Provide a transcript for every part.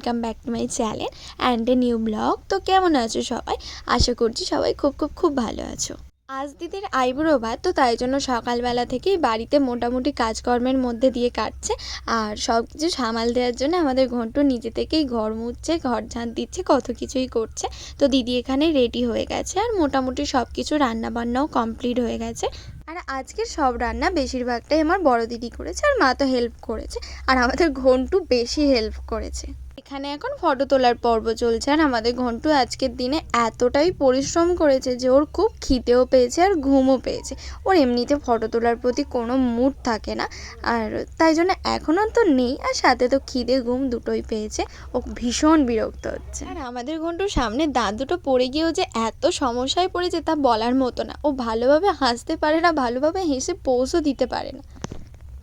Welcome back to my channel and a new blog. তো কেমন আছো সবাই? আশা করছি সবাই খুব ভালো আছো। আজ দিদির আইবুড়ো ভাত, তো তাই জন্য সকালবেলা থেকেই বাড়িতে মোটামুটি কাজকর্মের মধ্যে দিয়ে কাটছে। আর সব কিছু সামাল দেওয়ার জন্য আমাদের ঘন্টু নিজে থেকেই ঘর মুছছে, ঘর ঝাঁট দিচ্ছে, কত কিছুই করছে। তো দিদি এখানে রেডি হয়ে গেছে আর মোটামুটি সব কিছু রান্নাবান্নাও কমপ্লিট হয়ে গেছে। আর আজকের সব রান্না বেশিরভাগটাই আমার বড় দিদি করেছে, আর মা তো হেল্প করেছে, আর আমাদের ঘন্টু বেশি হেল্প করেছে। এখানে এখন ফটো তোলার পর্ব চলছে, আর আমাদের ঘন্টু আজকের দিনে এতটাই পরিশ্রম করেছে যে ওর খুব খিদেও পেয়েছে আর ঘুমও পেয়েছে। ওর এমনিতে ফটো তোলার প্রতি কোনো মুড থাকে না, আর তাই জন্য এখনও তো নেই, আর সাথে তো খিদে ঘুম দুটোই পেয়েছে। ও ভীষণ বিরক্ত হচ্ছে। আর আমাদের ঘন্টুর সামনে দাঁত দুটো পড়ে গিয়েও যে এত সমস্যায় পড়েছে তা বলার মতো না। ও ভালোভাবে হাসতে পারে না, ভালোভাবে হেসে পোজও দিতে পারে না।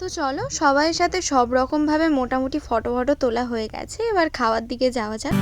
তো চলো, সবাইয়ের সাথে সব রকমভাবে মোটামুটি ফটো তোলা হয়ে গেছে, এবার খাওয়ার দিকে যাওয়া যাক।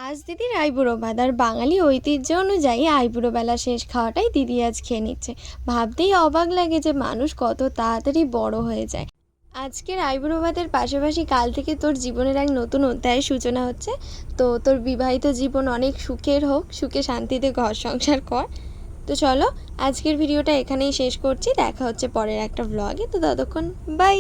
আজ দিদির আইবুড়ো ভাত, আর বাঙালি ঐতিহ্য অনুযায়ী আইবুড়ো বেলা শেষ খাওয়াটাই দিদি আজ খেয়ে নিচ্ছে। ভাবতেই অবাক লাগে যে মানুষ কত তাড়াতাড়ি বড় হয়ে যায়। আজকের আইবুড়ো ভাতের পাশাপাশি কাল থেকে তোর জীবনের এক নতুন অধ্যায়ের সূচনা হচ্ছে। তো তোর বিবাহিত জীবন অনেক সুখের হোক, সুখে শান্তিতে ঘর সংসার কর। তো চলো, আজকের ভিডিওটা এখানেই শেষ করছি। দেখা হচ্ছে পরের একটা ব্লগে। তো ততক্ষণ বাই।